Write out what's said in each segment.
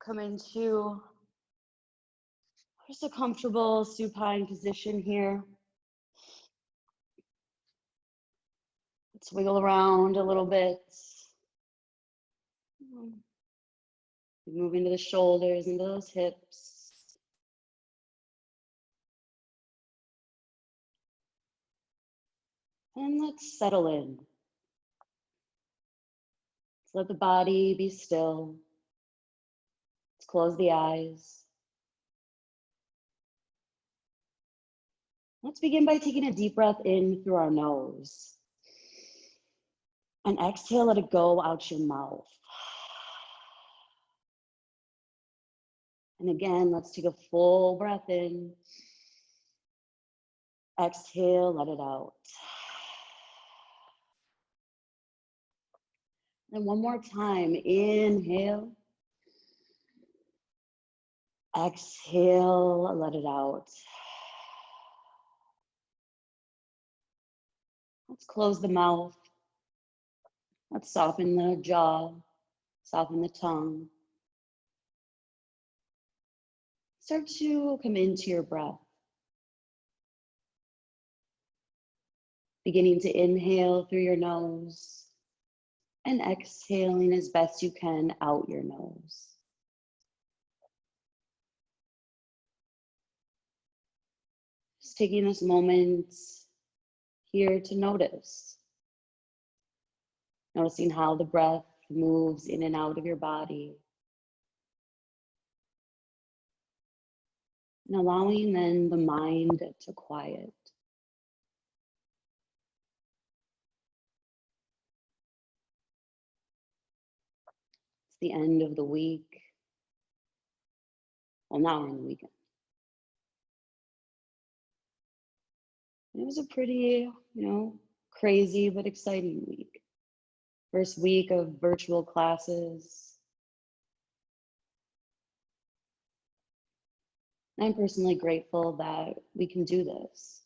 Come into just a comfortable supine position here. Let's wiggle around a little bit. Move into the shoulders, into those hips. And let's settle in. Let's let the body be still. Let's close the eyes. Let's begin by taking a deep breath in through our nose. And exhale, let it go out your mouth. And again, let's take a full breath in. Exhale, let it out. And one more time, inhale. Exhale, let it out. Let's close the mouth. Let's soften the jaw, soften the tongue. Start to come into your breath. Beginning to inhale through your nose and exhaling as best you can out your nose. Just taking this moment here to notice. Noticing how the breath moves in and out of your body. And allowing then the mind to quiet. It's the end of the week. Well, now we're in the weekend. And it was a pretty, crazy but exciting week. First week of virtual classes. I'm personally grateful that we can do this.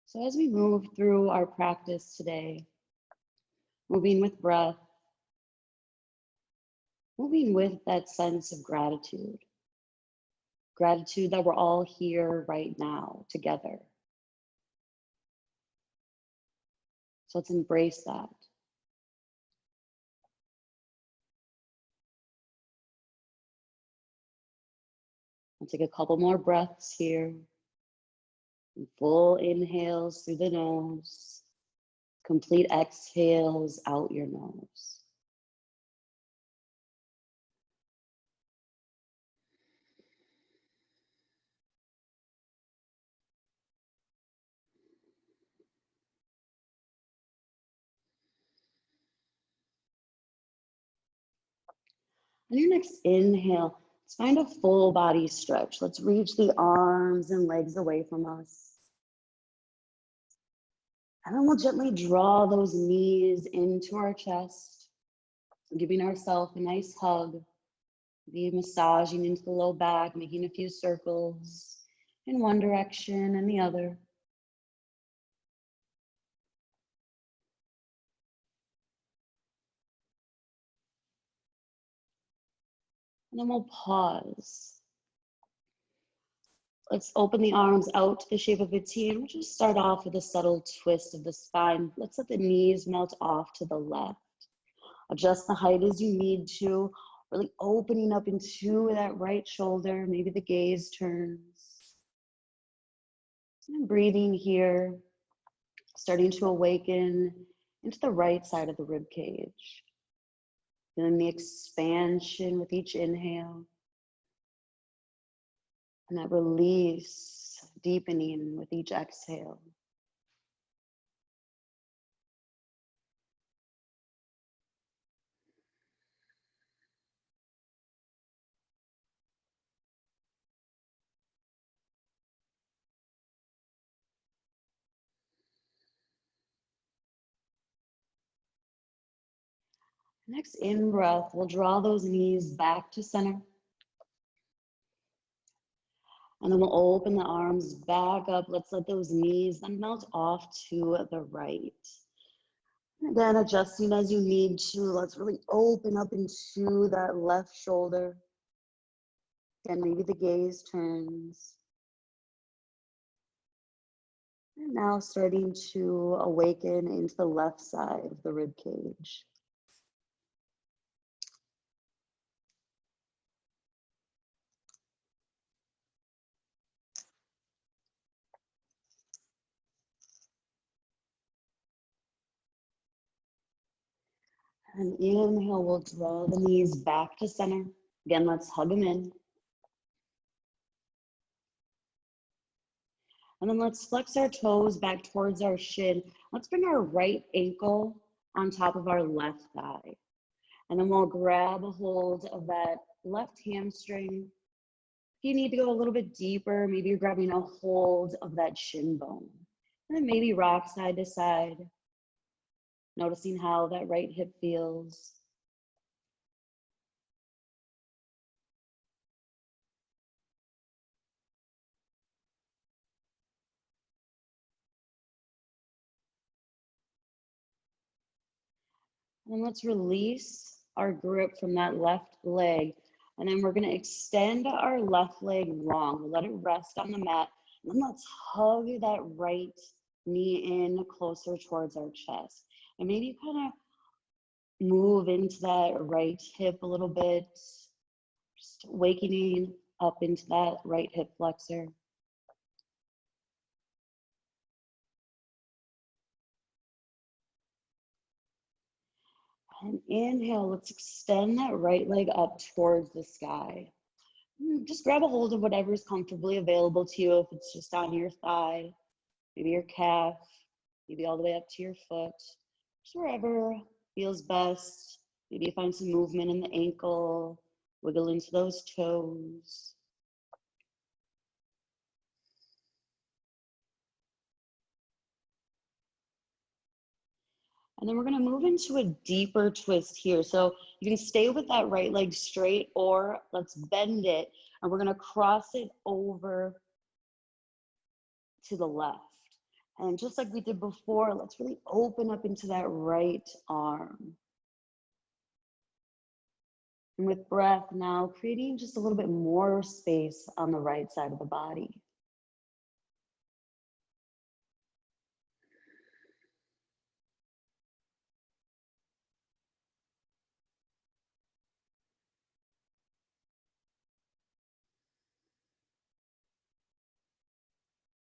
So as we move through our practice today, moving with breath, moving with that sense of gratitude. Gratitude that we're all here right now together. So let's embrace that. I'll take a couple more breaths here. And full inhales through the nose. Complete exhales out your nose. On your next inhale, let's find a full body stretch. Let's reach the arms and legs away from us. And then we'll gently draw those knees into our chest, giving ourselves a nice hug. Be massaging into the low back, making a few circles in one direction and the other. And then we'll pause. Let's open the arms out to the shape of a T, and we'll just start off with a subtle twist of the spine. Let's let the knees melt off to the left. Adjust the height as you need to, really opening up into that right shoulder. Maybe the gaze turns. And breathing here, starting to awaken into the right side of the rib cage. Feeling the expansion with each inhale. And that release, deepening with each exhale. Next in-breath, we'll draw those knees back to center. And then we'll open the arms back up. Let's let those knees then melt off to the right. Again, adjusting as you need to. Let's really open up into that left shoulder. And maybe the gaze turns. And now starting to awaken into the left side of the rib cage. And inhale, we'll draw the knees back to center. Again, let's hug them in. And then let's flex our toes back towards our shin. Let's bring our right ankle on top of our left thigh. And then we'll grab a hold of that left hamstring. If you need to go a little bit deeper, maybe you're grabbing a hold of that shin bone. And then maybe rock side to side, noticing how that right hip feels. And let's release our grip from that left leg. And then we're gonna extend our left leg long. We'll let it rest on the mat. And then let's hug that right knee in closer towards our chest. And maybe kind of move into that right hip a little bit. Just wakening up into that right hip flexor. And inhale, let's extend that right leg up towards the sky. Just grab a hold of whatever is comfortably available to you. If it's just on your thigh, maybe your calf, maybe all the way up to your foot, just wherever feels best. Maybe you find some movement in the ankle, wiggle into those toes. And then we're gonna move into a deeper twist here. So you can stay with that right leg straight, or let's bend it and we're gonna cross it over to the left. And just like we did before, let's really open up into that right arm. And with breath now, creating just a little bit more space on the right side of the body.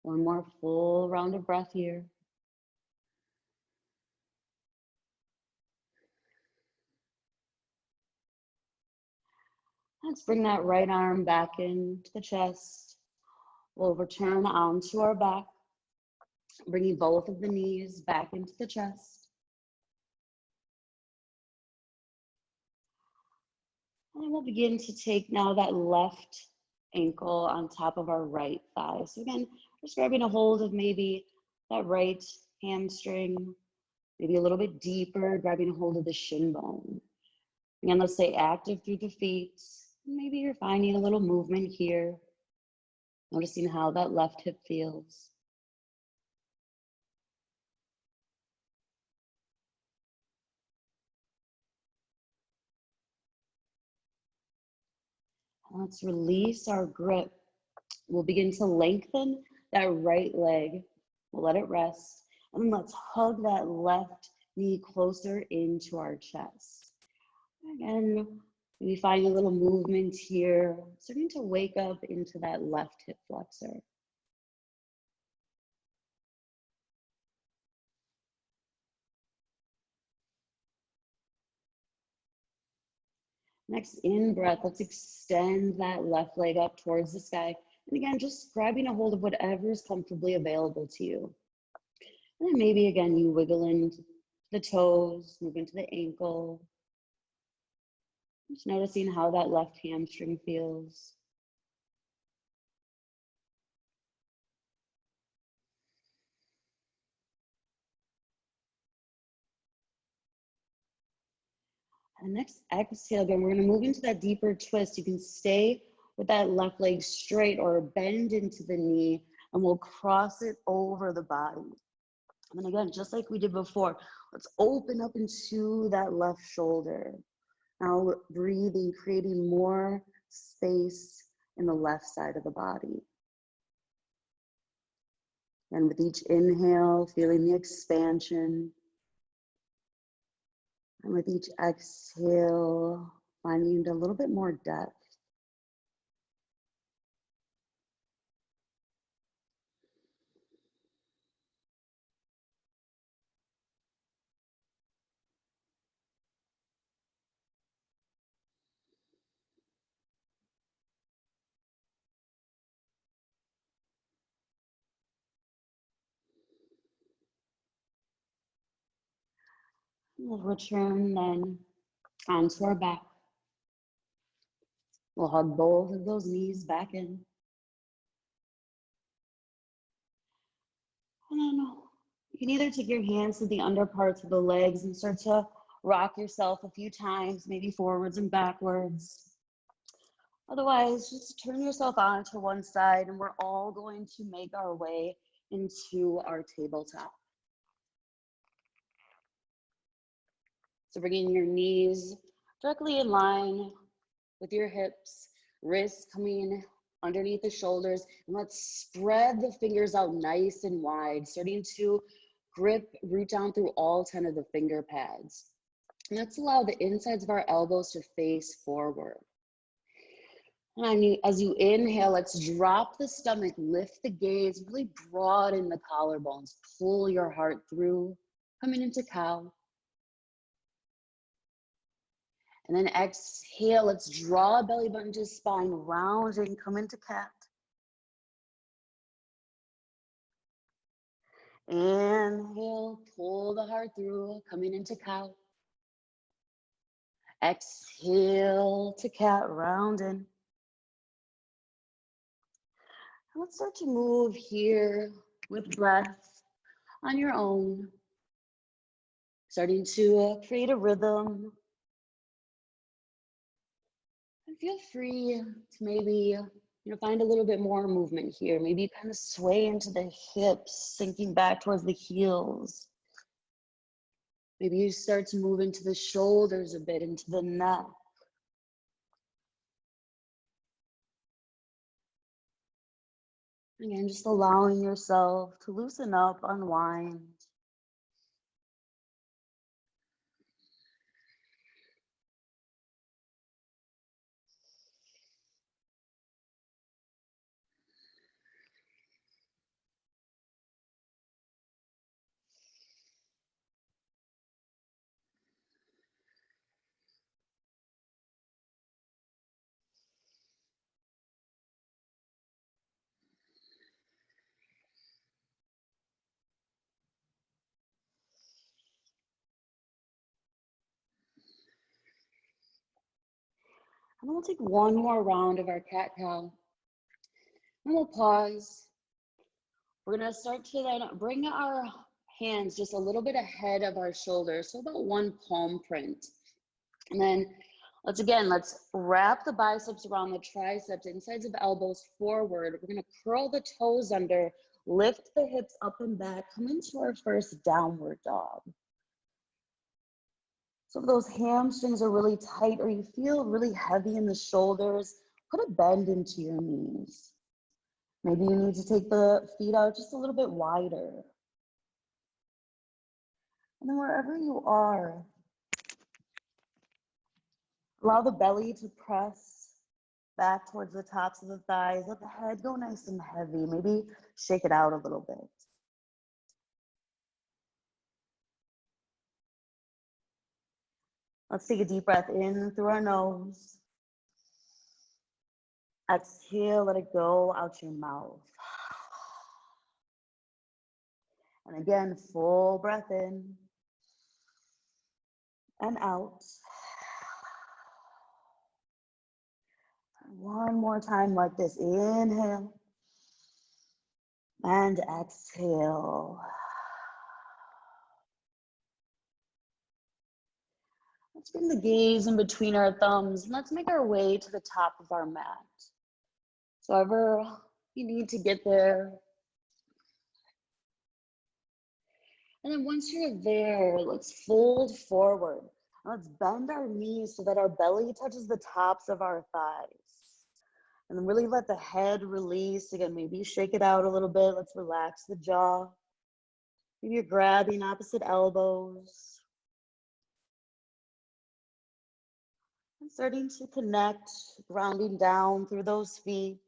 One more full round of breath here. Let's bring that right arm back into the chest. We'll return onto our back, bringing both of the knees back into the chest. And we'll begin to take now that left ankle on top of our right thigh. So again, just grabbing a hold of maybe that right hamstring, maybe a little bit deeper, grabbing a hold of the shin bone. Again, let's stay active through the feet. Maybe you're finding a little movement here, noticing how that left hip feels. Let's release our grip. We'll begin to lengthen that right leg. We'll let it rest. And then let's hug that left knee closer into our chest. Again, maybe find a little movement here, starting to wake up into that left hip flexor. Next in breath, let's extend that left leg up towards the sky. And again, just grabbing a hold of whatever is comfortably available to you. And then maybe again, you wiggle into the toes, move into the ankle. Just noticing how that left hamstring feels. And next exhale, again, we're gonna move into that deeper twist. You can stay with that left leg straight or bend into the knee, and we'll cross it over the body. And then again, just like we did before, let's open up into that left shoulder. Now we're breathing, creating more space in the left side of the body. And with each inhale, feeling the expansion. And with each exhale, finding a little bit more depth. We'll return then onto our back. We'll hug both of those knees back in. And then you can either take your hands to the under parts of the legs and start to rock yourself a few times, maybe forwards and backwards. Otherwise, just turn yourself on to one side, and we're all going to make our way into our tabletop. So bringing your knees directly in line with your hips, wrists coming underneath the shoulders, and let's spread the fingers out nice and wide, starting to root down through all 10 of the finger pads. And let's allow the insides of our elbows to face forward. And as you inhale, let's drop the stomach, lift the gaze, really broaden the collarbones, pull your heart through, coming into cow. And then exhale, let's draw a belly button to spine, round and come into cat. Inhale, pull the heart through, coming into cow. Exhale to cat, round in. Let's start to move here with breath on your own, starting to create a rhythm. And feel free to maybe find a little bit more movement here. Maybe you kind of sway into the hips, sinking back towards the heels. Maybe you start to move into the shoulders a bit, into the neck. Again, just allowing yourself to loosen up, unwind. And then we'll take one more round of our cat-cow. And we'll pause. We're gonna start to then bring our hands just a little bit ahead of our shoulders, so about one palm print. And then let's wrap the biceps around the triceps, insides of elbows forward. We're gonna curl the toes under, lift the hips up and back, come into our first downward dog. So if those hamstrings are really tight or you feel really heavy in the shoulders, put a bend into your knees. Maybe you need to take the feet out just a little bit wider. And then wherever you are, allow the belly to press back towards the tops of the thighs. Let the head go nice and heavy. Maybe shake it out a little bit. Let's take a deep breath in through our nose. Exhale, let it go out your mouth. And again, full breath in and out. One more time like this. Inhale and exhale. Let's bring the gaze in between our thumbs and let's make our way to the top of our mat. So however you need to get there. And then once you're there, let's fold forward. Let's bend our knees so that our belly touches the tops of our thighs. And then really let the head release. Again, maybe shake it out a little bit. Let's relax the jaw. Maybe you're grabbing opposite elbows. And starting to connect, grounding down through those feet.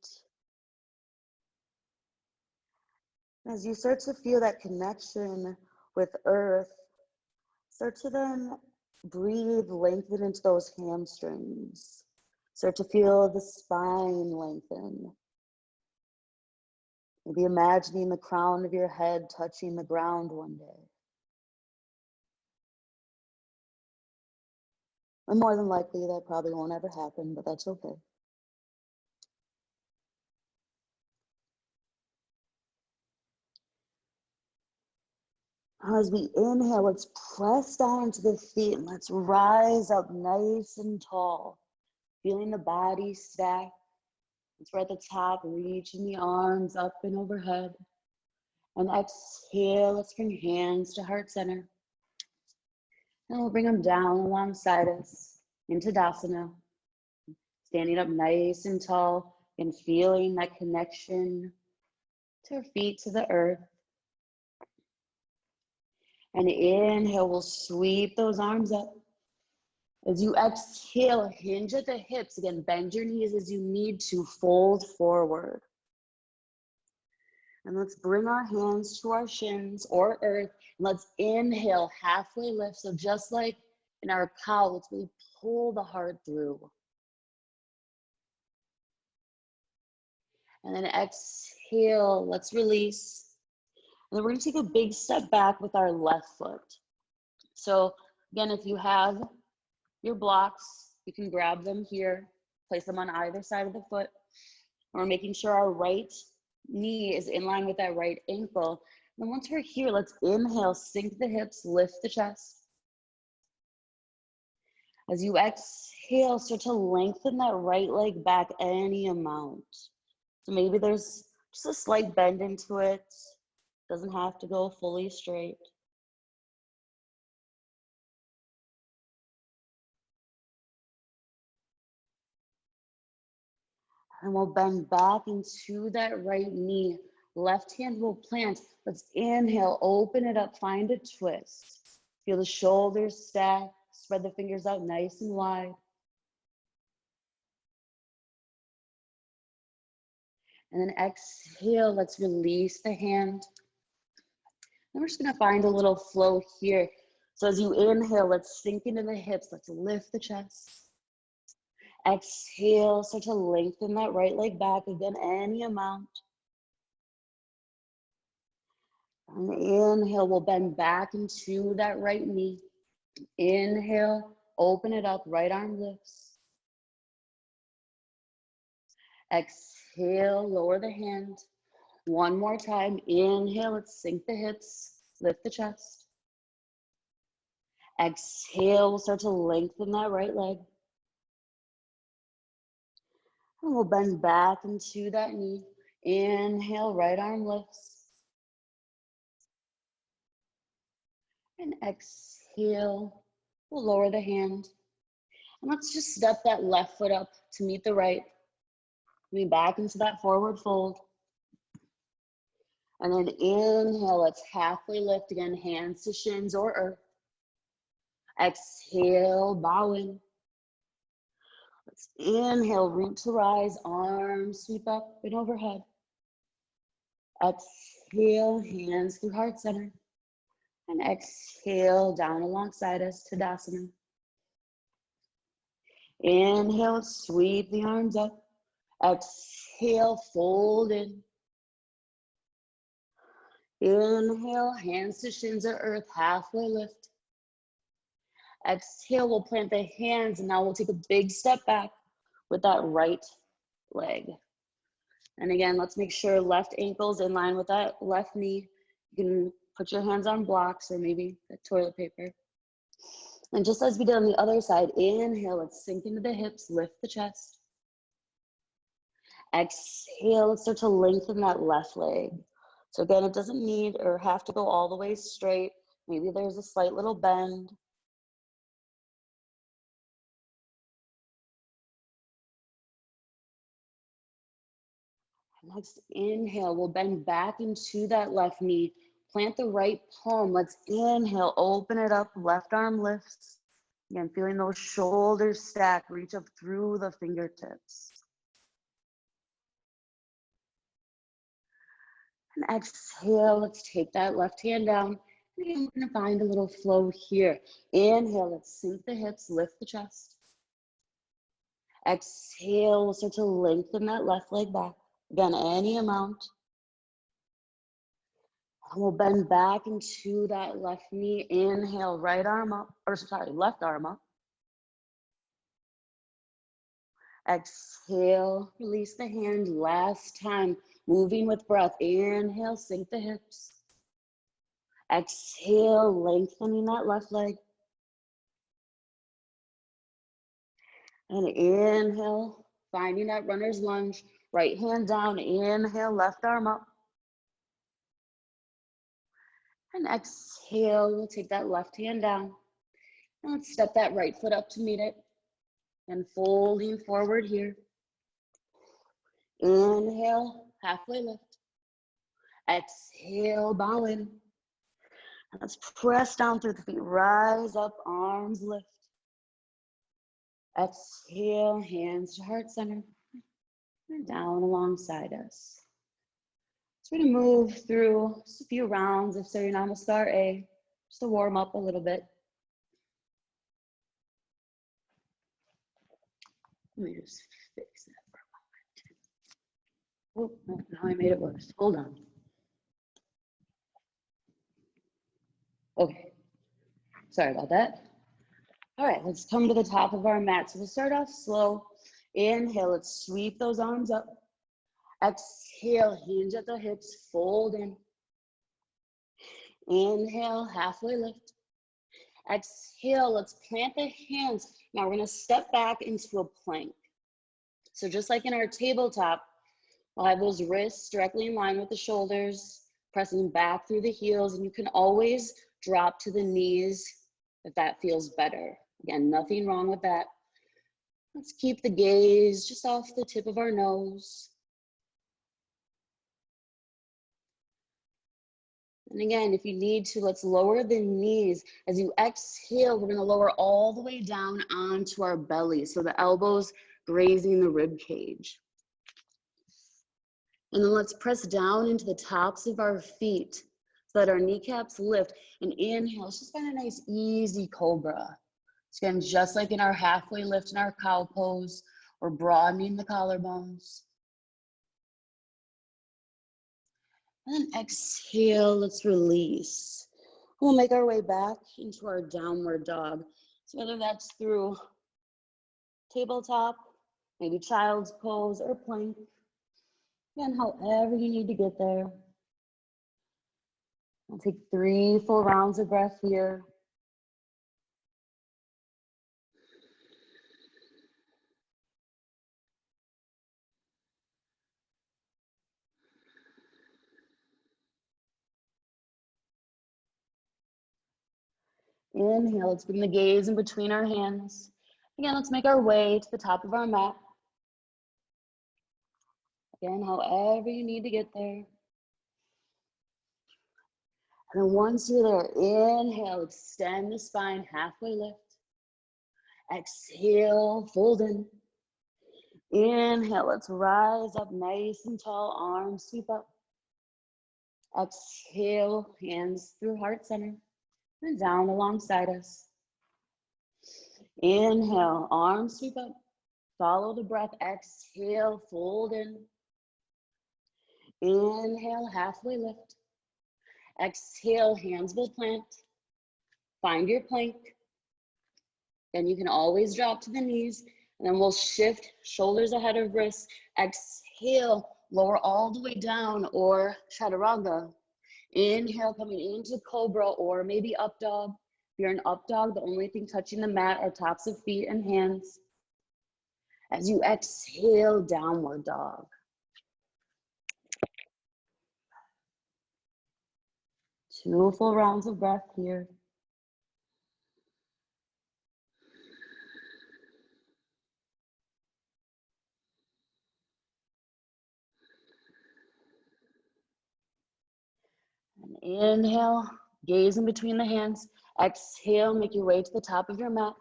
As you start to feel that connection with earth, start to then breathe, lengthen into those hamstrings. Start to feel the spine lengthen. Maybe imagining the crown of your head touching the ground one day. And more than likely, that probably won't ever happen, but that's okay. As we inhale, let's press down into the feet and let's rise up nice and tall. Feeling the body stack. Once we're at the top, reaching the arms up and overhead. And exhale, let's bring hands to heart center. And we'll bring them down alongside us into Tadasana. Standing up nice and tall and feeling that connection to our feet to the earth. And inhale, we'll sweep those arms up. As you exhale, hinge at the hips. Again, bend your knees as you need to, fold forward. And let's bring our hands to our shins or earth. And let's inhale, halfway lift. So just like in our cow, let's really pull the heart through. And then exhale, let's release. And then we're gonna take a big step back with our left foot. So again, if you have your blocks, you can grab them here, place them on either side of the foot. And we're making sure our right knee is in line with that right ankle. And once we're here, let's inhale, sink the hips, lift the chest. As you exhale, start to lengthen that right leg back any amount. So maybe there's just a slight bend into it. Doesn't have to go fully straight. And we'll bend back into that right knee. Left hand will plant. Let's inhale, open it up, find a twist. Feel the shoulders stack, spread the fingers out nice and wide. And then exhale, let's release the hand. And we're just gonna find a little flow here. So as you inhale, let's sink into the hips, let's lift the chest. Exhale, start to lengthen that right leg back again, any amount. And inhale, we'll bend back into that right knee. Inhale, open it up, right arm lifts. Exhale, lower the hand. One more time, inhale, let's sink the hips, lift the chest. Exhale, we'll start to lengthen that right leg. And we'll bend back into that knee. Inhale, right arm lifts. And exhale, we'll lower the hand. And let's just step that left foot up to meet the right. Coming back into that forward fold. And then inhale, let's halfway lift again, hands to shins or earth. Exhale, bow in. Let's inhale, root to rise, arms sweep up and overhead. Exhale, hands through heart center. And exhale, down alongside us, Tadasana. Inhale, sweep the arms up. Exhale, fold in. Inhale, hands to shins or earth, halfway lift. Exhale, we'll plant the hands, and now we'll take a big step back with that right leg. And again, let's make sure left ankle's in line with that left knee. You can put your hands on blocks or maybe the toilet paper. And just as we did on the other side, inhale, let's sink into the hips, lift the chest. Exhale, let's start to lengthen that left leg. So again, it doesn't need or have to go all the way straight. Maybe there's a slight little bend. Next inhale, we'll bend back into that left knee. Plant the right palm. Let's inhale, open it up, left arm lifts. Again, feeling those shoulders stack, reach up through the fingertips. And exhale, let's take that left hand down. And we're gonna find a little flow here. Inhale, let's sink the hips, lift the chest. Exhale, we'll start to lengthen that left leg back. Again, any amount. And we'll bend back into that left knee. Inhale, right arm up, or sorry, left arm up. Exhale, release the hand last time. Moving with breath. Inhale, sink the hips. Exhale, lengthening that left leg. And inhale, finding that runner's lunge. Right hand down, inhale, left arm up. And exhale, we'll take that left hand down. And let's step that right foot up to meet it. And folding forward here. Inhale, halfway lift. Exhale, bow in. And let's press down through the feet. Rise up, arms lift. Exhale, hands to heart center. And down alongside us. So we're going to move through just a few rounds of Surya Namaskar A, just to warm up a little bit. Let me just fix that for a moment. Oh, no, now I made it worse. Hold on. Okay, sorry about that. All right, let's come to the top of our mat. So we'll start off slow. Inhale, let's sweep those arms up. Exhale, hinge at the hips, fold in. Inhale, halfway lift. Exhale, let's plant the hands. Now we're gonna step back into a plank. So just like in our tabletop, we'll have those wrists directly in line with the shoulders, pressing back through the heels, and you can always drop to the knees if that feels better. Again, nothing wrong with that. Let's keep the gaze just off the tip of our nose. And again, if you need to, let's lower the knees. As you exhale, we're gonna lower all the way down onto our belly, so the elbows grazing the rib cage. And then let's press down into the tops of our feet so that our kneecaps lift. And inhale, let's just find a nice easy cobra. So again, just like in our halfway lift in our cow pose, we're broadening the collarbones. And then exhale, let's release. We'll make our way back into our downward dog. So whether that's through tabletop, maybe child's pose or plank, again, however you need to get there. I'll take 3 full rounds of breath here. Inhale, let's bring the gaze in between our hands. Again, let's make our way to the top of our mat. Again, however you need to get there. And then once you're there, inhale, extend the spine, halfway lift. Exhale, fold in. Inhale, let's rise up nice and tall, arms sweep up. Exhale, hands through heart center and down alongside us. Inhale, arms sweep up. Follow the breath. Exhale, fold in. Inhale, halfway lift. Exhale, hands will plant. Find your plank. Then you can always drop to the knees. And then we'll shift shoulders ahead of wrists. Exhale, lower all the way down, or chaturanga. Inhale, coming into cobra or maybe up dog. If you're an up dog, the only thing touching the mat are tops of feet and hands. As you exhale, downward dog. 2 full rounds of breath here. And inhale, gaze in between the hands. Exhale, make your way to the top of your mat.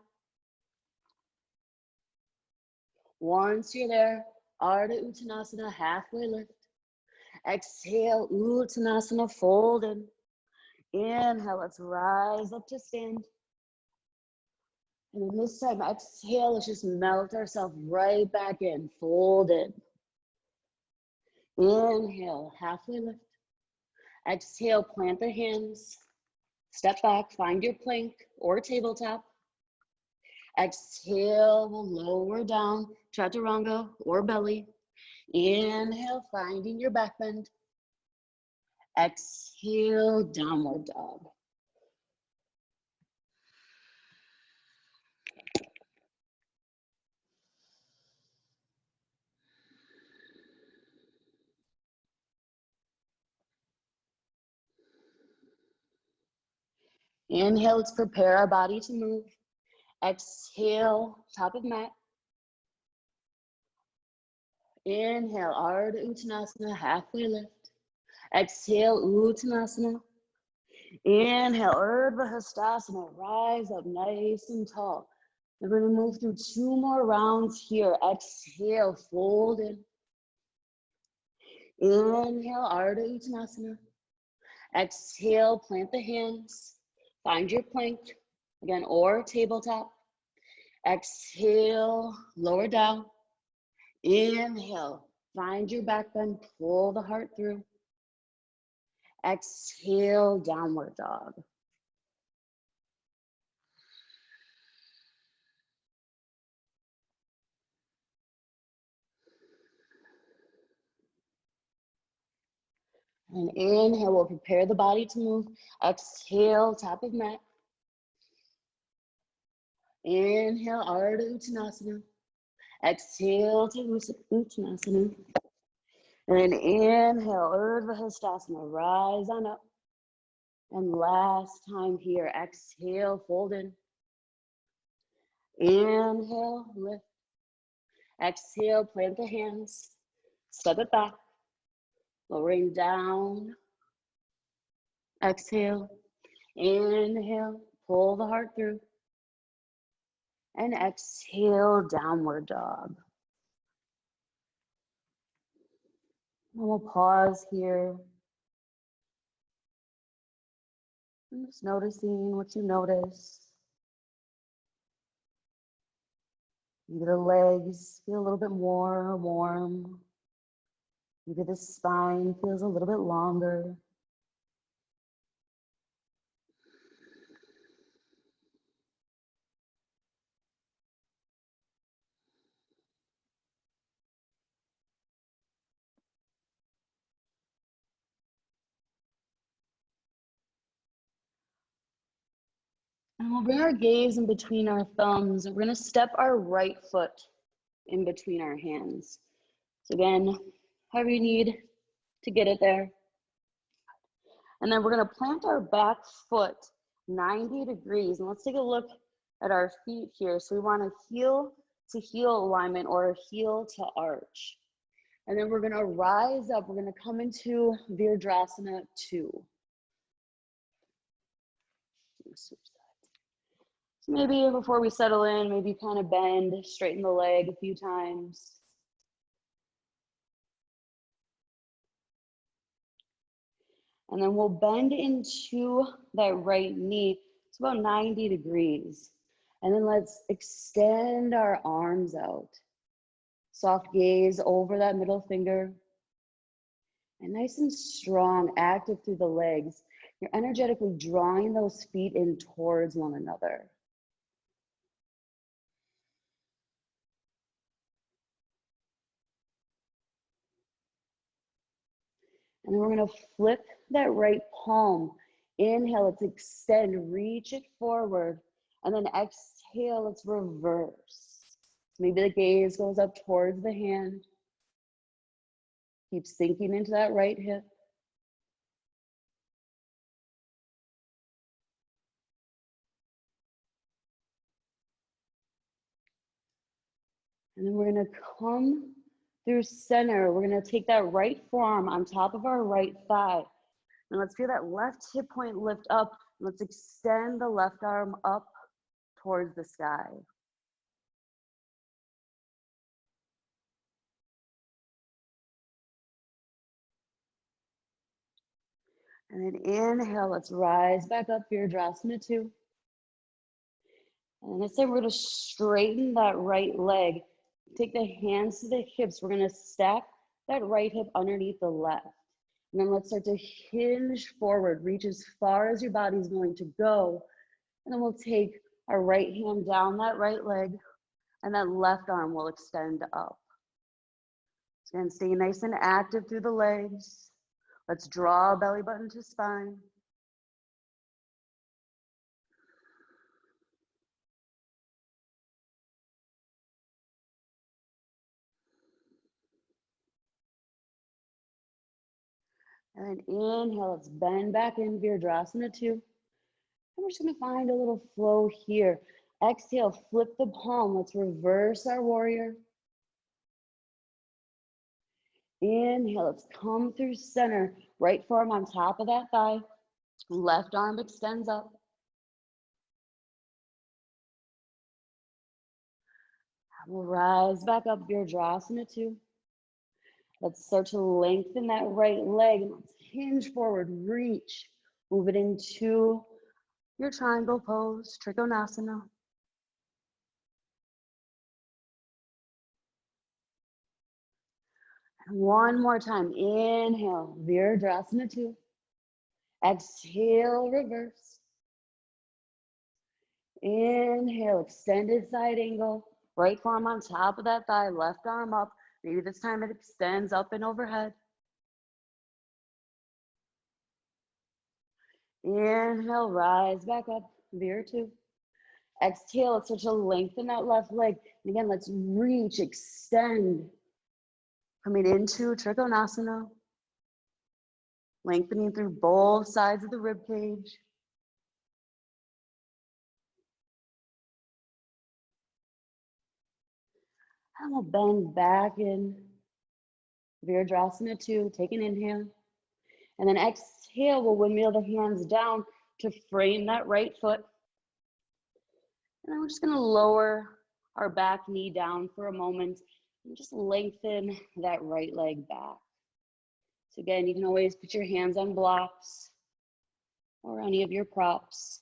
Once you're there, Ardha Uttanasana, halfway lift. Exhale, Uttanasana, fold in. Inhale, let's rise up to stand. And then this time, exhale, let's just melt ourselves right back in, fold in. Inhale, halfway lift. Exhale, plant the hands. Step back, find your plank or tabletop. Exhale, we'll lower down, chaturanga or belly. Inhale, finding your back bend. Exhale, downward dog. Inhale, let's prepare our body to move. Exhale, top of mat. Inhale, Ardha Uttanasana, halfway lift. Exhale, Uttanasana. Inhale, Urdhva Hastasana, rise up nice and tall. And we're gonna move through 2 more rounds here. Exhale, fold in. Inhale, Ardha Uttanasana. Exhale, plant the hands. Find your plank, again, or tabletop. Exhale, lower down. Inhale, find your back bend, pull the heart through. Exhale, downward dog. And inhale, we'll prepare the body to move. Exhale, top of mat. Inhale, Ardha Uttanasana. Exhale to Uttanasana. And then inhale, Urdhva Hastasana, rise on up. And last time here, exhale, fold in. Inhale, lift. Exhale, plant the hands. Step it back. Lowering down. Exhale. Inhale, pull the heart through. And exhale, downward dog. And we'll pause here. And just noticing what you notice. Maybe the legs feel a little bit more warm. Maybe the spine feels a little bit longer. And we'll bring our gaze in between our thumbs. We're gonna step our right foot in between our hands. So again, however you need to get it there. And then we're gonna plant our back foot 90 degrees. And let's take a look at our feet here. So we want a heel to heel alignment or a heel to arch. And then we're gonna rise up. We're gonna come into Virdrasana 2. So maybe before we settle in, maybe kind of bend, straighten the leg a few times. And then we'll bend into that right knee. It's about 90 degrees. And then let's extend our arms out. Soft gaze over that middle finger. And nice and strong, active through the legs. You're energetically drawing those feet in towards one another. And then we're gonna flip that right palm. Inhale, let's extend, reach it forward. And then exhale, let's reverse. Maybe the gaze goes up towards the hand. Keep sinking into that right hip. And then we're gonna come through center. We're gonna take that right forearm on top of our right thigh. And let's feel that left hip point lift up. Let's extend the left arm up towards the sky. And then inhale, let's rise back up, Virdrasana 2. And this time we're gonna straighten that right leg. Take the hands to the hips. We're gonna stack that right hip underneath the left. And then let's start to hinge forward, reach as far as your body's willing to go. And then we'll take our right hand down that right leg, and that left arm will extend up. So again, stay nice and active through the legs. Let's draw belly button to spine. And then inhale, let's bend back in Virdrasana 2. And we're just gonna find a little flow here. Exhale, flip the palm. Let's reverse our warrior. Inhale, let's come through center. Right forearm on top of that thigh. Left arm extends up. We'll rise back up, Virdrasana 2. Let's start to lengthen that right leg and let's hinge forward, reach. Move it into your triangle pose, Trikonasana. And one more time, inhale, Virdrasana 2. Exhale, reverse. Inhale, extended side angle. Right forearm on top of that thigh, left arm up. Maybe this time it extends up and overhead. Inhale, rise back up, Vir 2. Exhale, let's start to lengthen that left leg. And again, let's reach, extend. Coming into Trikonasana. Lengthening through both sides of the rib cage. And we'll bend back in Virdrasana 2. Take an inhale. And then exhale, we'll windmill the hands down to frame that right foot. And then we're just gonna lower our back knee down for a moment and just lengthen that right leg back. So again, you can always put your hands on blocks or any of your props.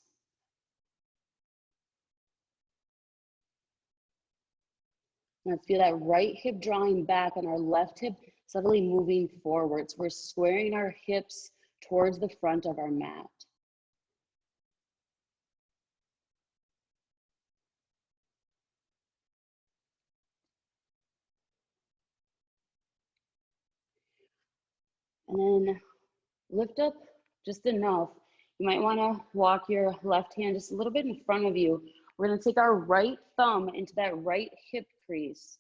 Let's feel that right hip drawing back and our left hip subtly moving forwards. We're squaring our hips towards the front of our mat. And then lift up just enough. You might want to walk your left hand just a little bit in front of you. We're going to take our right thumb into that right hip crease.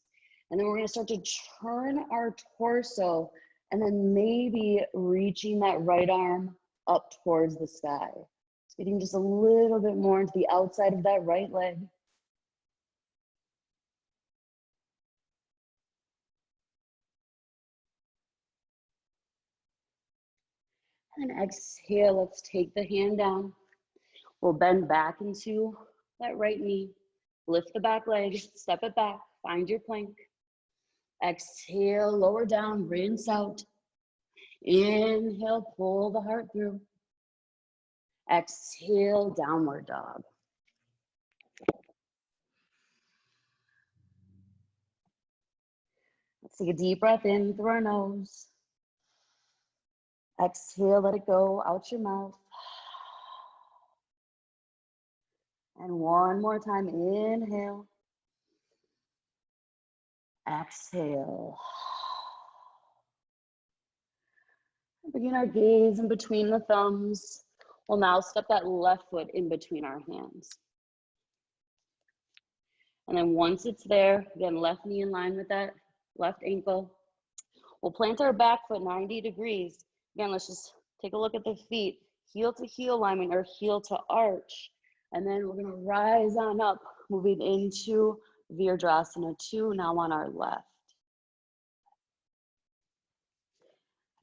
And then we're going to start to turn our torso and then maybe reaching that right arm up towards the sky. So getting just a little bit more into the outside of that right leg. And exhale, let's take the hand down. We'll bend back into that right knee. Lift the back leg, step it back, find your plank. Exhale, lower down, rinse out. Inhale, pull the heart through. Exhale, downward dog. Let's take a deep breath in through our nose. Exhale, let it go out your mouth. And one more time, inhale. Exhale. Bringing our gaze in between the thumbs. We'll now step that left foot in between our hands. And then once it's there, again, left knee in line with that left ankle. We'll plant our back foot 90 degrees. Again, let's just take a look at the feet. Heel to heel alignment or heel to arch. And then we're gonna rise on up, moving into Virdrasana 2 now on our left.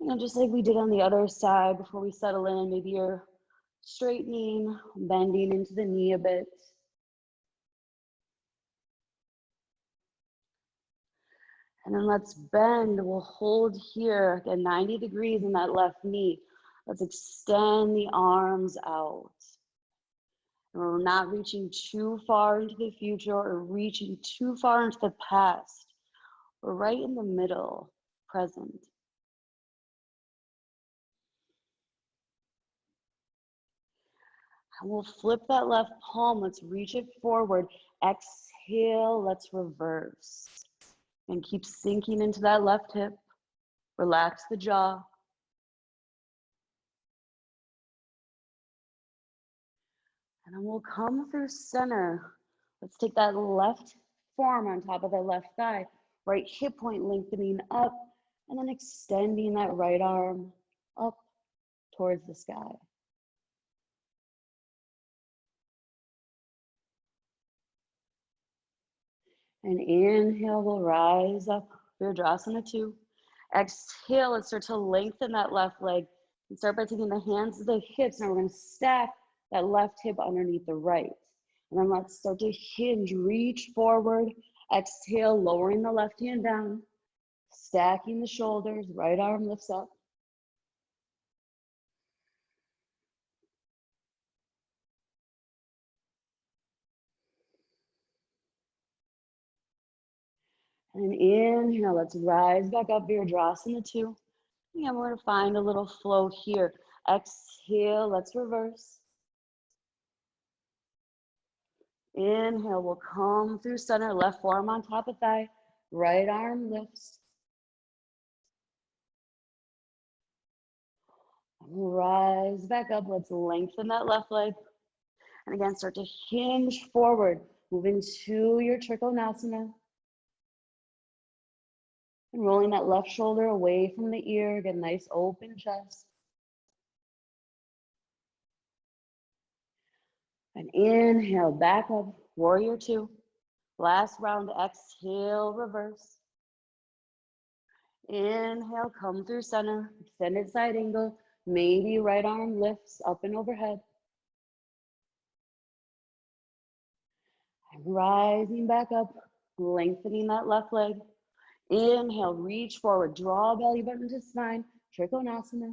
And just like we did on the other side before we settle in, maybe you're straightening, bending into the knee a bit. And then let's bend, we'll hold here, again, 90 degrees in that left knee. Let's extend the arms out. And we're not reaching too far into the future or reaching too far into the past. We're right in the middle, present. And we'll flip that left palm, let's reach it forward. Exhale, let's reverse. And keep sinking into that left hip. Relax the jaw. And then we'll come through center. Let's take that left forearm on top of the left thigh. Right hip point lengthening up. And then extending that right arm up towards the sky. And inhale, we'll rise up. Virdrasana 2. Exhale, let's start to lengthen that left leg. And start by taking the hands to the hips. Now we're going to stack that left hip underneath the right. And then let's start to hinge, reach forward. Exhale, lowering the left hand down. Stacking the shoulders, right arm lifts up. And inhale, let's rise back up, Virdrasana 2. Again, we're going to find a little flow here. Exhale, let's reverse. Inhale, we'll come through center, left forearm on top of thigh, right arm lifts. We'll rise back up, let's lengthen that left leg. And again, start to hinge forward, move into your Trikonasana. And rolling that left shoulder away from the ear, get a nice open chest. And inhale, back up, warrior 2. Last round, exhale, reverse. Inhale, come through center, extended side angle. Maybe right arm lifts up and overhead. And rising back up, lengthening that left leg. Inhale, reach forward, draw belly button to spine, Trikonasana.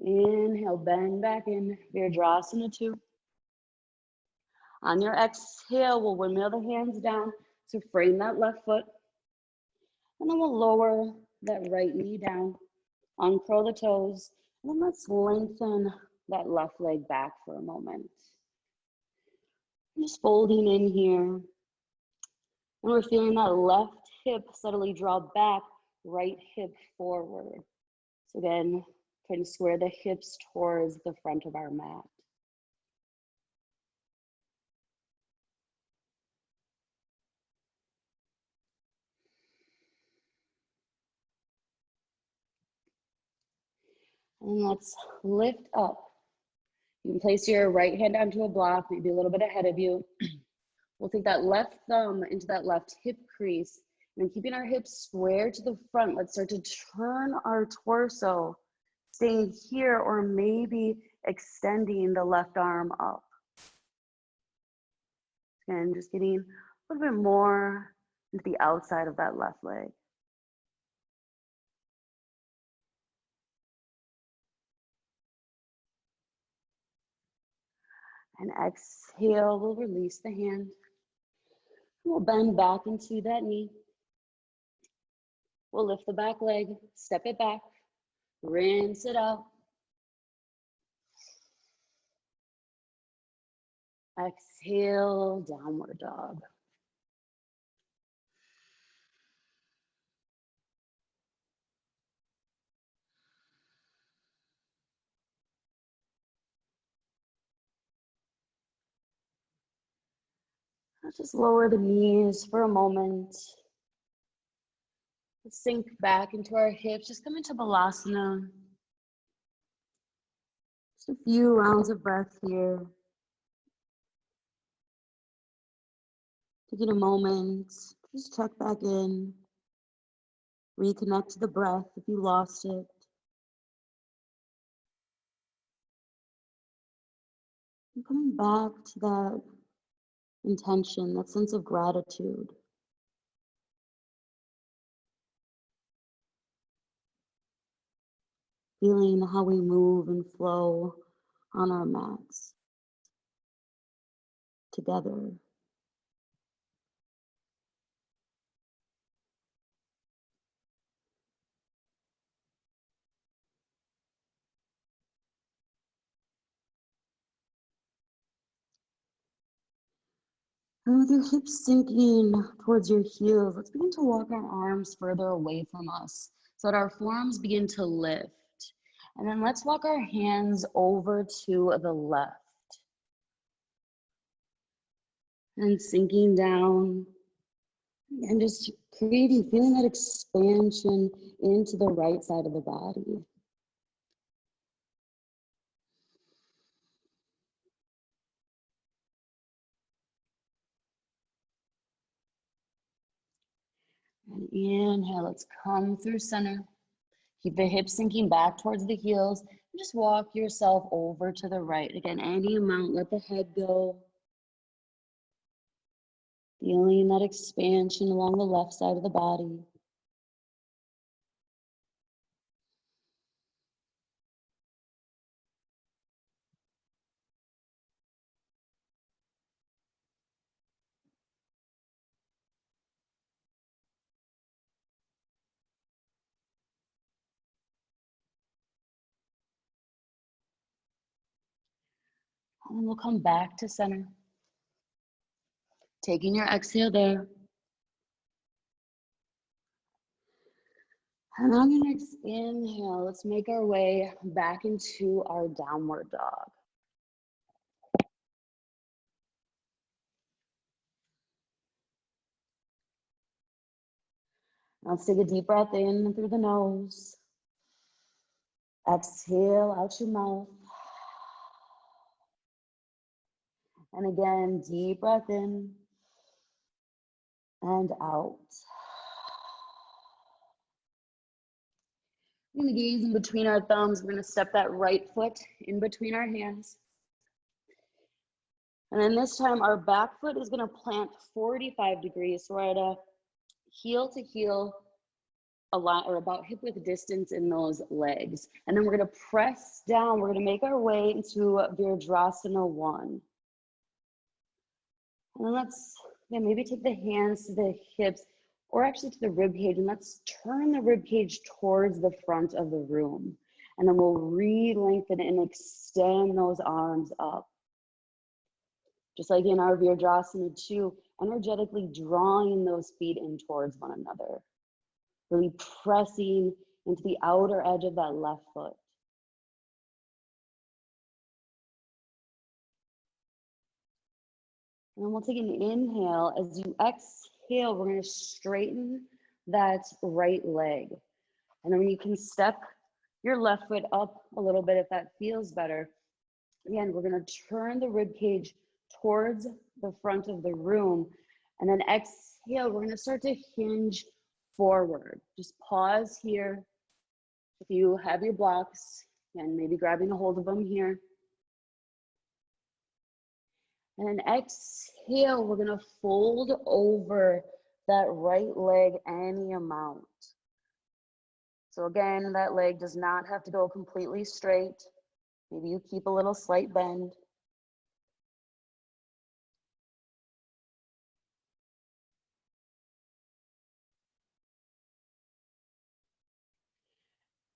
Inhale, bend back in, Virdrasana 2. On your exhale, we'll windmill the hands down to frame that left foot. And then we'll lower that right knee down, uncurl the toes, and then let's lengthen that left leg back for a moment. Just folding in here. And we're feeling that left hip subtly draw back, right hip forward. So again, trying to square the hips towards the front of our mat. And let's lift up. You can place your right hand onto a block, maybe a little bit ahead of you. We'll take that left thumb into that left hip crease. And then keeping our hips square to the front, let's start to turn our torso, staying here or maybe extending the left arm up. And just getting a little bit more into the outside of that left leg. And exhale, we'll release the hand. We'll bend back into that knee. We'll lift the back leg, step it back, rinse it out. Exhale, downward dog. Let's just lower the knees for a moment. Let's sink back into our hips. Just come into Balasana. Just a few rounds of breath here. Taking a moment, just check back in. Reconnect to the breath if you lost it. And coming back to that intention, that sense of gratitude. Feeling how we move and flow on our mats together. And with your hips sinking towards your heels, let's begin to walk our arms further away from us so that our forearms begin to lift. And then let's walk our hands over to the left. And sinking down and just feeling that expansion into the right side of the body. And inhale, let's come through center. Keep the hips sinking back towards the heels. And just walk yourself over to the right. Again, any amount, let the head go. Feeling that expansion along the left side of the body. And then we'll come back to center. Taking your exhale there. And on your next inhale, let's make our way back into our downward dog. Let's take a deep breath in through the nose. Exhale out your mouth. And again, deep breath in and out. We're going to gaze in between our thumbs. We're going to step that right foot in between our hands. And then this time, our back foot is going to plant 45 degrees. So we're at a heel to heel, or about hip width distance in those legs. And then we're going to press down. We're going to make our way into Virdrasana 1. And then let's maybe take the hands to the hips or actually to the rib cage, and let's turn the rib cage towards the front of the room. And then we'll re-lengthen and extend those arms up. Just like in our Virdrasana 2, energetically drawing those feet in towards one another. Really pressing into the outer edge of that left foot. And then we'll take an inhale. As you exhale, we're going to straighten that right leg. And then you can step your left foot up a little bit if that feels better. Again, we're going to turn the rib cage towards the front of the room. And then exhale, we're going to start to hinge forward. Just pause here. If you have your blocks, and maybe grabbing a hold of them here. And then exhale, we're going to fold over that right leg any amount. So again, that leg does not have to go completely straight. Maybe you keep a little slight bend.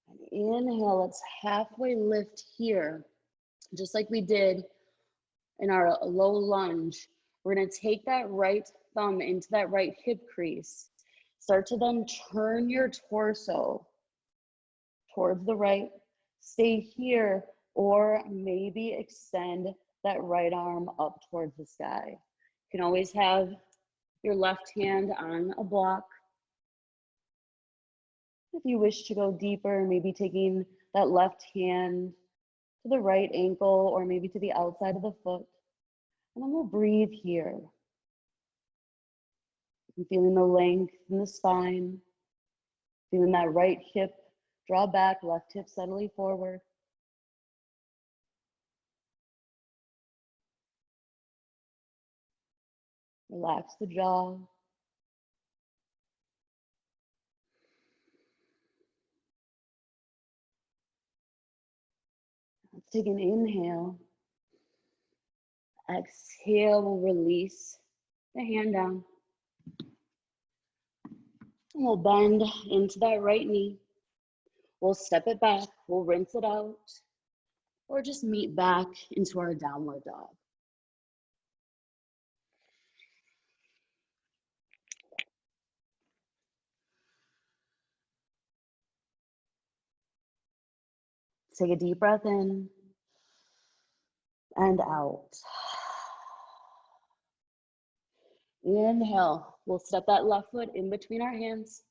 And inhale, let's halfway lift here, just like we did in our low lunge. We're going to take that right thumb into that right hip crease. Start to then turn your torso towards the right. Stay here, or maybe extend that right arm up towards the sky. You can always have your left hand on a block. If you wish to go deeper, maybe taking that left hand to the right ankle or maybe to the outside of the foot. And then we'll breathe here. And feeling the length in the spine, feeling that right hip draw back, left hip subtly forward. Relax the jaw. Let's take an inhale. Exhale, we'll release the hand down. And we'll bend into that right knee. We'll step it back, we'll rinse it out, or just meet back into our downward dog. Take a deep breath in and out. Inhale, we'll step that left foot in between our hands.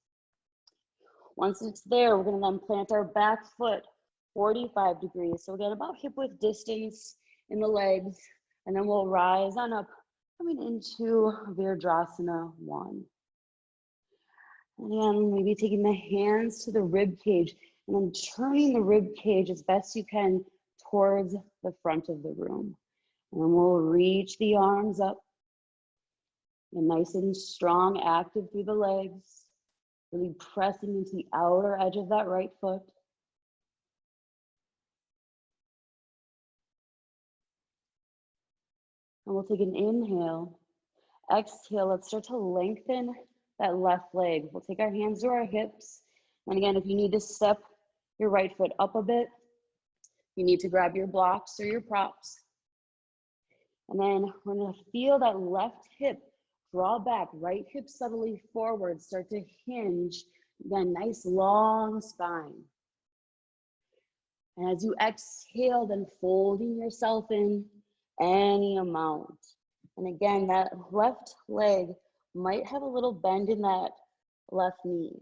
Once it's there, we're gonna then plant our back foot 45 degrees. So again, about hip width distance in the legs, and then we'll rise on up, coming into Virdrasana 1. And again, maybe taking the hands to the rib cage and then turning the rib cage as best you can towards the front of the room. And then we'll reach the arms up and nice and strong, active through the legs, really pressing into the outer edge of that right foot. And we'll take an inhale. Exhale, let's start to lengthen that left leg. We'll take our hands to our hips. And again, if you need to step your right foot up a bit, you need to grab your blocks or your props. And then we're gonna feel that left hip draw back, right hip subtly forward, start to hinge, then nice long spine. And as you exhale, then folding yourself in any amount. And again, that left leg might have a little bend in that left knee.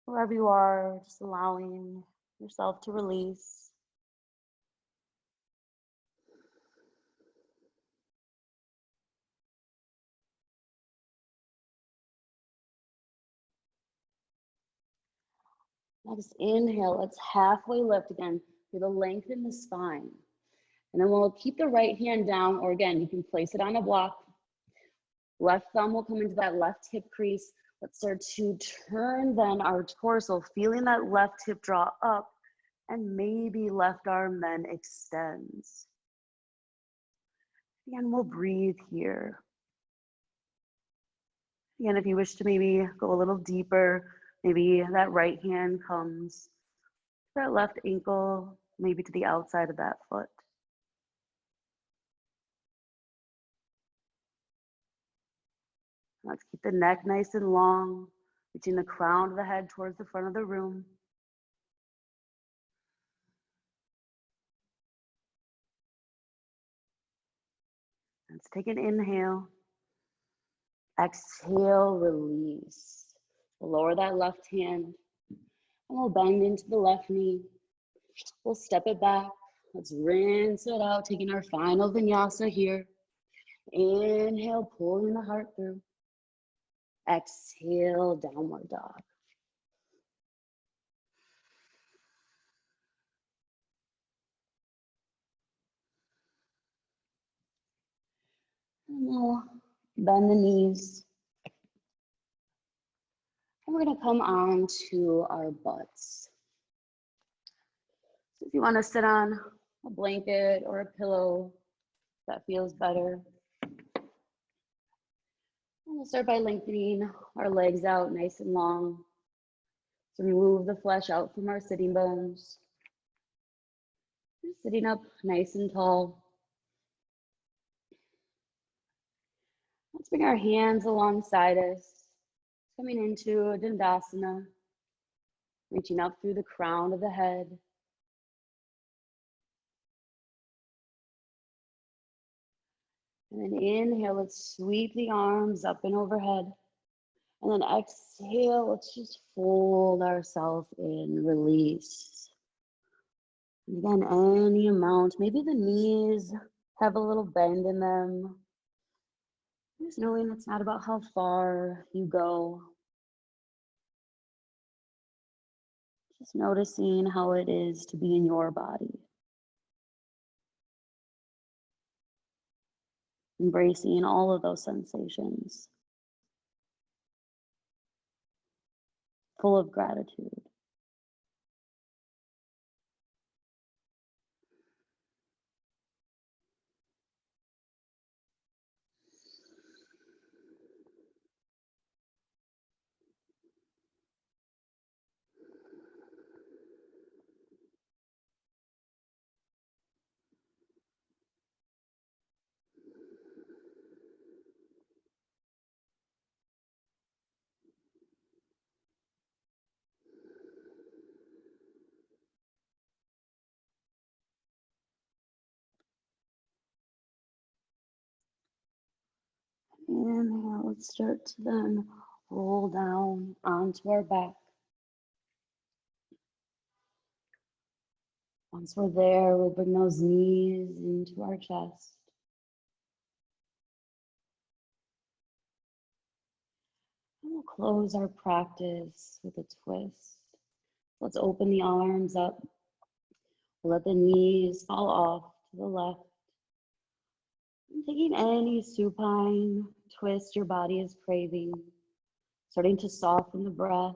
Wherever you are, just allowing yourself to release. Next inhale, let's halfway lift again for the length in the spine. And then we'll keep the right hand down, or again, you can place it on a block. Left thumb will come into that left hip crease. Let's start to turn then our torso, feeling that left hip draw up, and maybe left arm then extends. Again, we'll breathe here. Again, if you wish to maybe go a little deeper, maybe that right hand comes to that left ankle, maybe to the outside of that foot. Let's keep the neck nice and long, reaching the crown of the head towards the front of the room. Let's take an inhale. Exhale, release. We'll lower that left hand and we'll bend into the left knee. We'll step it back. Let's rinse it out, taking our final vinyasa here. Inhale, pulling the heart through. Exhale, downward dog. And we'll bend the knees. And we're gonna come on to our butts. So if you wanna sit on a blanket or a pillow, that feels better. And we'll start by lengthening our legs out nice and long. So remove the flesh out from our sitting bones. Just sitting up nice and tall. Let's bring our hands alongside us, coming into a Dandasana, reaching up through the crown of the head. And then inhale, let's sweep the arms up and overhead. And then exhale, let's just fold ourselves in, release. Again, any amount. Maybe the knees have a little bend in them. Just knowing it's not about how far you go. Just noticing how it is to be in your body. Embracing all of those sensations. Full of gratitude. Inhale, let's start to then roll down onto our back. Once we're there, we'll bring those knees into our chest. And we'll close our practice with a twist. Let's open the arms up. We'll let the knees fall off to the left. And taking any supine twist your body is craving, starting to soften the breath.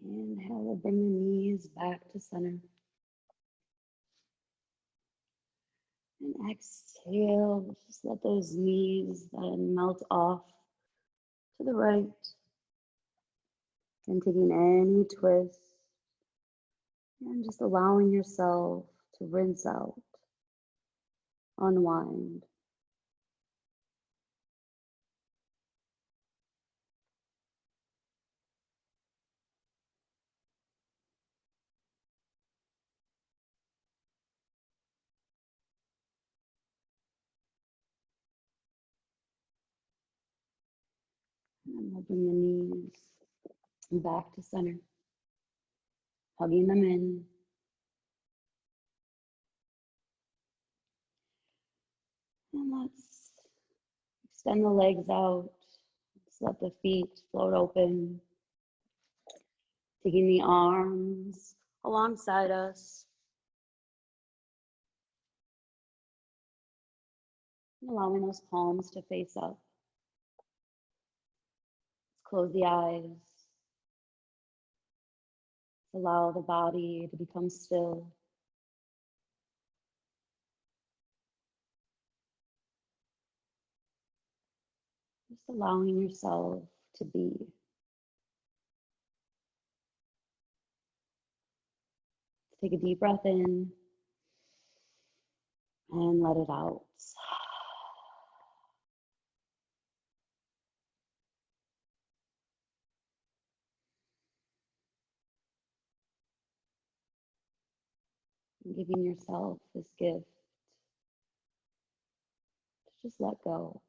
Inhale, we'll bring the knees back to center. And exhale, just let those knees then melt off to the right. And taking any twist and just allowing yourself to rinse out, unwind. And we'll bring the knees back to center, hugging them in. And let's extend the legs out. Just let the feet float open. Taking the arms alongside us. And allowing those palms to face up. Let's close the eyes. Allow the body to become still. Just allowing yourself to be. Take a deep breath in and let it out. And giving yourself this gift to just let go.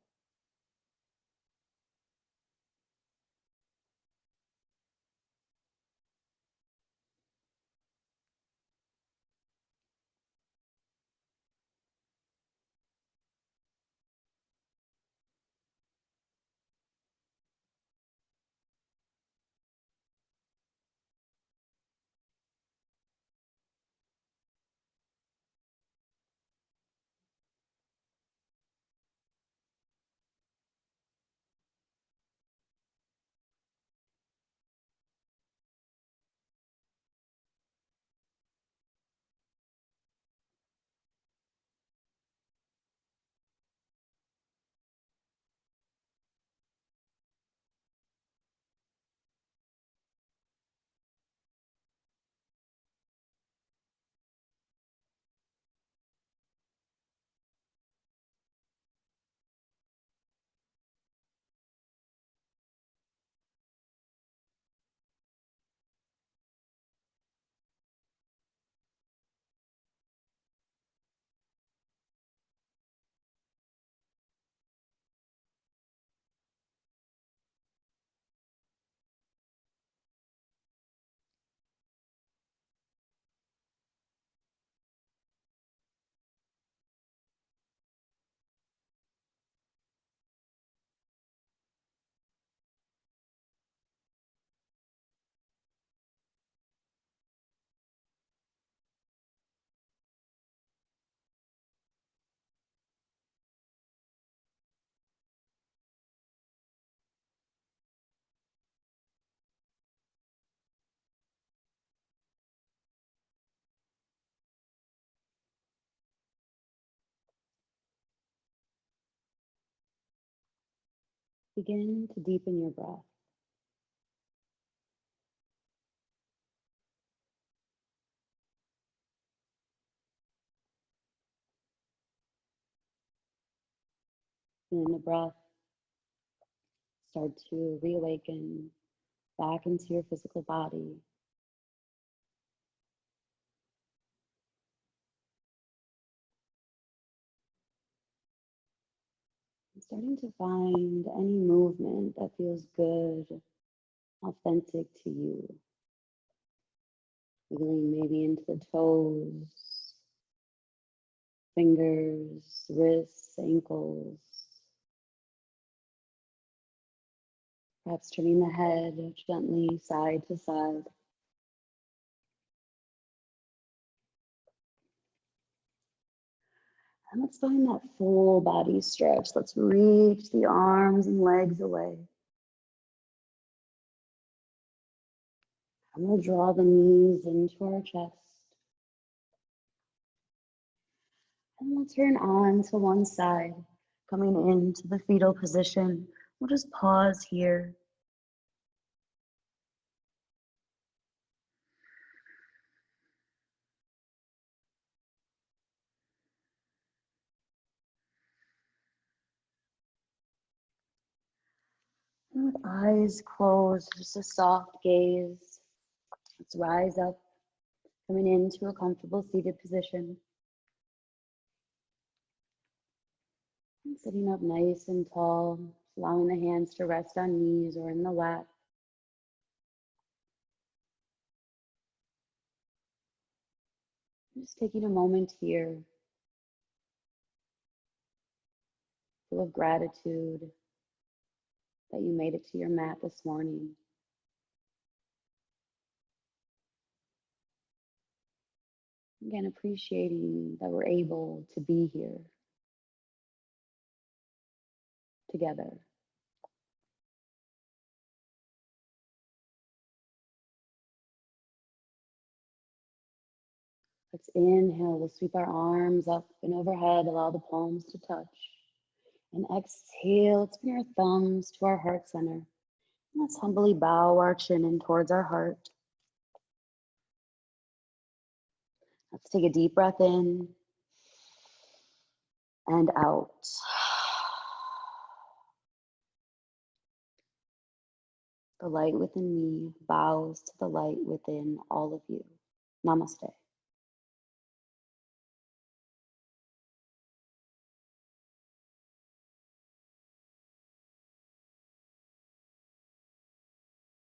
Begin to deepen your breath. And in the breath, start to reawaken back into your physical body. And starting to find any movement that feels good, authentic to you. Wiggling maybe into the toes, fingers, wrists, ankles. Perhaps turning the head gently side to side. And let's find that full body stretch. Let's reach the arms and legs away. And we'll draw the knees into our chest. And we'll turn on to one side, coming into the fetal position. We'll just pause here. And with eyes closed, just a soft gaze. Let's rise up, coming into a comfortable seated position. And sitting up nice and tall, allowing the hands to rest on knees or in the lap. Just taking a moment here, full of gratitude that you made it to your mat this morning. Again, appreciating that we're able to be here together. Let's inhale, we'll sweep our arms up and overhead, allow the palms to touch. And exhale, let's bring our thumbs to our heart center. And let's humbly bow our chin in towards our heart. Let's take a deep breath in and out. The light within me bows to the light within all of you. Namaste.